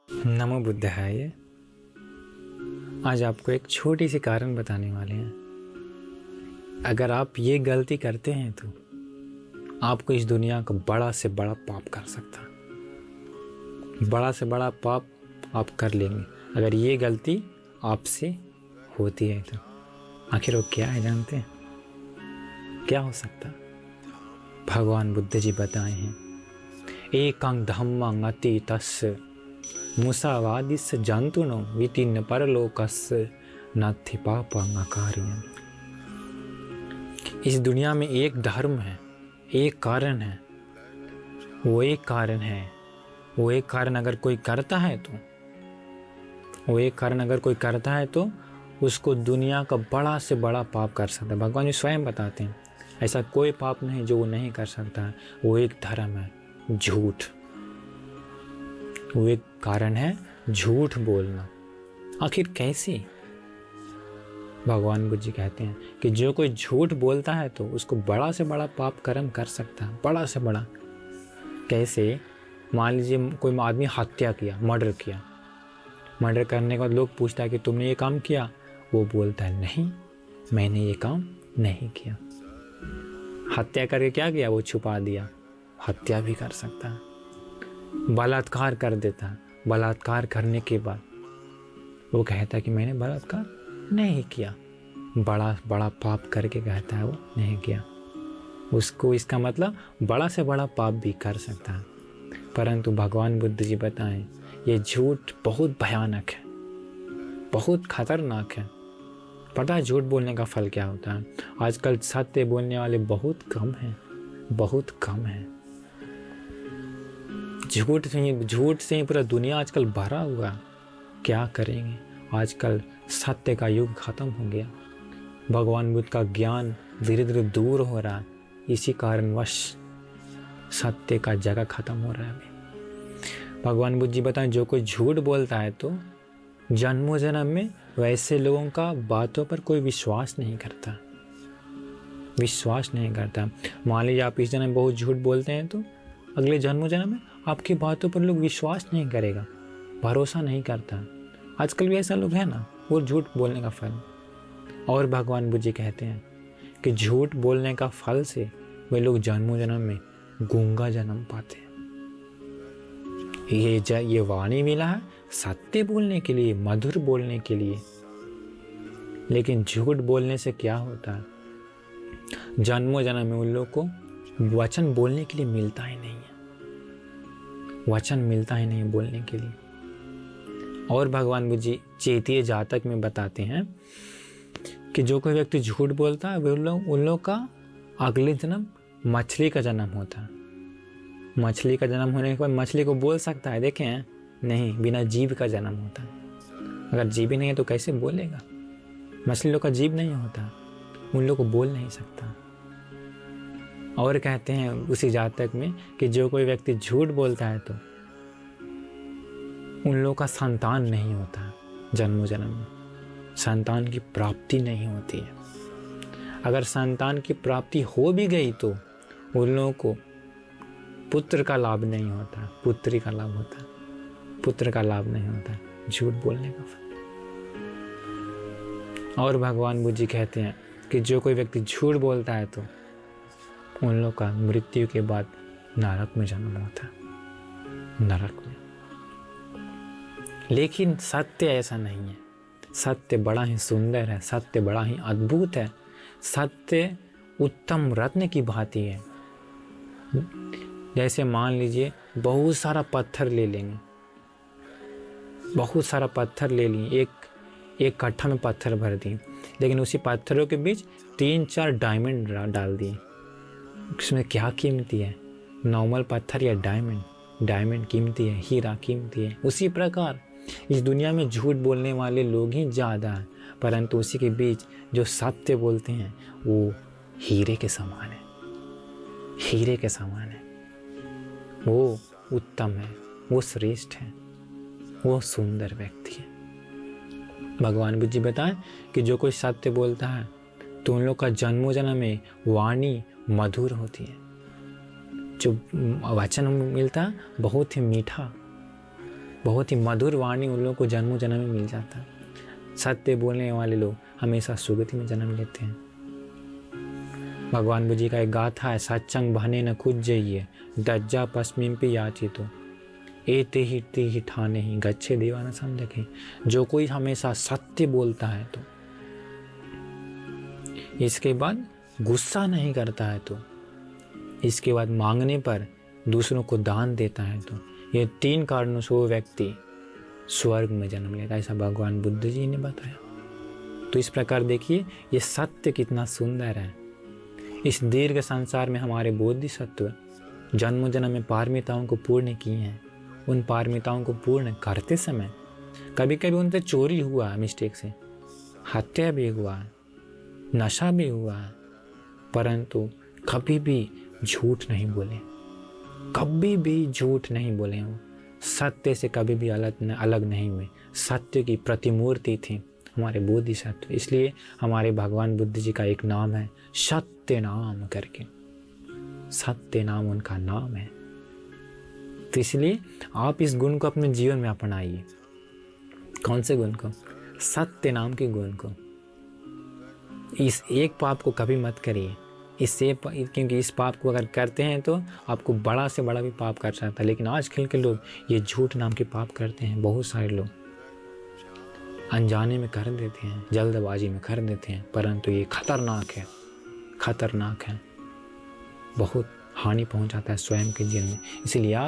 नमो बुद्धाय। आज आपको एक छोटी सी कारण बताने वाले हैं। अगर आप ये गलती करते हैं तो आपको इस दुनिया का बड़ा से बड़ा पाप कर सकता है। बड़ा से बड़ा पाप आप कर लेंगे अगर ये गलती आपसे होती है तो। आखिर वो क्या है जानते हैं? क्या हो सकता? भगवान बुद्ध जी बताए हैं, एकं धम्मं अतीतस्य मुसावादिस्य जंतुनो वितिन्न परलोकस्य नाथि पापं अकार्यं। इस दुनिया में एक धर्म है, एक कारण है, वो एक कारण है। वो एक कारण अगर कोई करता है तो उसको दुनिया का बड़ा से बड़ा पाप कर सकता है। भगवान जी स्वयं बताते हैं ऐसा कोई पाप नहीं जो वो नहीं कर सकता है। वो एक धर्म है, झूठ। वो एक कारण है, झूठ बोलना। आखिर कैसे? भगवान बुद्ध जी कहते हैं कि जो कोई झूठ बोलता है तो उसको बड़ा से बड़ा पाप कर्म कर सकता है, बड़ा से बड़ा। कैसे? मान लीजिए कोई आदमी हत्या किया, मर्डर किया। मर्डर करने के बाद लोग पूछता है कि तुमने ये काम किया? वो बोलता है नहीं, मैंने ये काम नहीं किया। हत्या करके क्या किया? वो छुपा दिया। हत्या भी कर सकता है। बलात्कार कर देता है। बलात्कार करने के बाद वो कहता है कि मैंने बलात्कार नहीं किया। बड़ा बड़ा पाप करके कहता है वो नहीं किया। उसको इसका मतलब बड़ा से बड़ा पाप भी कर सकता है। परंतु भगवान बुद्ध जी बताएं ये झूठ बहुत भयानक है, बहुत खतरनाक है। पता है झूठ बोलने का फल क्या होता है? आजकल सत्य बोलने वाले बहुत कम हैं, बहुत कम हैं। झूठ से ही पूरा दुनिया आजकल भरा हुआ। क्या करेंगे? आजकल सत्य का युग खत्म हो गया। भगवान बुद्ध का ज्ञान धीरे धीरे दूर हो रहा है। इसी कारणवश सत्य का जगह खत्म हो रहा है अभी। भगवान बुद्ध जी बताएं जो कोई झूठ बोलता है तो जन्मों जन्म में वैसे लोगों का बातों पर कोई विश्वास नहीं करता। मान लीजिए आप इस जन्म में बहुत झूठ बोलते हैं तो अगले जन्मों जन्म में आपकी बातों पर लोग विश्वास नहीं करेगा, भरोसा नहीं करता। आजकल भी ऐसा लोग है ना, वो झूठ बोलने का फल। और भगवान बुद्ध जी कहते हैं कि झूठ बोलने का फल से वे लोग जन्मों जन्म में गूंगा जन्म पाते हैं। ये वाणी मिला है सत्य बोलने के लिए, मधुर बोलने के लिए। लेकिन झूठ बोलने से क्या होता है? जन्मों जन्म में उन लोग को वचन बोलने के लिए मिलता ही नहीं है। वचन मिलता ही नहीं बोलने के लिए। और भगवान बुद्ध जी चैतीय जातक में बताते हैं कि जो कोई व्यक्ति झूठ बोलता है उन लोग का अगले जन्म मछली का जन्म होता है। मछली का जन्म होने के बाद मछली को बोल सकता है? देखें नहीं, बिना जीभ का जन्म होता है। अगर जीभ ही नहीं है तो कैसे बोलेगा? मछली लोग का जीभ नहीं होता, उन लोग को बोल नहीं सकता। और कहते हैं उसी जातक में कि जो कोई व्यक्ति झूठ बोलता है तो उन लोगों का संतान नहीं होता। जन्मों जन्म में संतान की प्राप्ति नहीं होती है। अगर संतान की प्राप्ति हो भी गई तो उन लोगों को पुत्र का लाभ नहीं होता, पुत्री का लाभ होता है। पुत्र का लाभ नहीं होता झूठ बोलने का फल। और भगवान बुद्ध जी कहते हैं कि जो कोई व्यक्ति झूठ बोलता है तो उन लोग का मृत्यु के बाद नरक में जन्म होता है, नरक में। लेकिन सत्य ऐसा नहीं है। सत्य बड़ा ही सुंदर है, सत्य बड़ा ही अद्भुत है। सत्य उत्तम रत्न की भांति है। जैसे मान लीजिए बहुत सारा पत्थर ले लेंगे, बहुत सारा पत्थर ले लिए, एक कट्ठा में पत्थर भर दिए, लेकिन उसी पत्थरों के बीच 3-4 डायमंड डाल दिए। उसमें क्या कीमती है? नॉर्मल पत्थर या डायमंड? डायमंड कीमती है, हीरा कीमती है। उसी प्रकार इस दुनिया में झूठ बोलने वाले लोग ही ज़्यादा हैं, परंतु उसी के बीच जो सत्य बोलते हैं वो हीरे के समान है, हीरे के समान है। वो उत्तम है, वो श्रेष्ठ है, वो सुंदर व्यक्ति है। भगवान बुद्ध जी बताएं कि जो कोई सत्य बोलता है तो उन लोग का जन्मों जन्म में वाणी मधुर होती है। जो वचन मिलता है बहुत ही मीठा, बहुत ही मधुर वाणी उन लोगों को जन्मों जन्म में मिल जाता है। सत्य बोलने वाले लोग हमेशा सुगति में जन्म लेते हैं। भगवान बुद्ध जी का एक गाथा है, सत्संग बहने न खुद जाइए दज्जा पश्चिम पे याची तो एते ही ठाने ही गच्छे दीवाना समझे। जो कोई हमेशा सत्य बोलता है तो, इसके बाद गुस्सा नहीं करता है तो, इसके बाद मांगने पर दूसरों को दान देता है तो, ये 3 कारणों से वो व्यक्ति स्वर्ग में जन्म लेता है, ऐसा भगवान बुद्ध जी ने बताया। तो इस प्रकार देखिए ये सत्य कितना सुंदर है। इस दीर्घ संसार में हमारे बोधिसत्व जन्म जन्म में पारमिताओं को पूर्ण किए हैं। उन पारमिताओं को पूर्ण करते समय कभी कभी उनसे चोरी हुआ है, मिस्टेक से हत्या भी हुआ है, नशा भी हुआ है, परंतु कभी भी झूठ नहीं बोले, कभी भी झूठ नहीं बोले। वो सत्य से कभी भी अलग नहीं हुए। सत्य की प्रतिमूर्ति थी हमारे बोधिसत्व। इसलिए हमारे भगवान बुद्ध जी का एक नाम है सत्य नाम करके, सत्य नाम उनका नाम है। तो इसलिए आप इस गुण को अपने जीवन में अपनाइए। कौन से गुण को? सत्य नाम के गुण को। इस एक पाप को कभी मत करिए, इससे क्योंकि इस पाप को अगर करते हैं तो आपको बड़ा से बड़ा भी पाप कर सकता है। लेकिन आजकल के लोग ये झूठ नाम के पाप करते हैं। बहुत सारे लोग अनजाने में कर देते हैं, जल्दबाजी में कर देते हैं, परंतु ये खतरनाक है, खतरनाक है, बहुत हानि पहुंचाता है स्वयं के जीवन में। इसलिए आप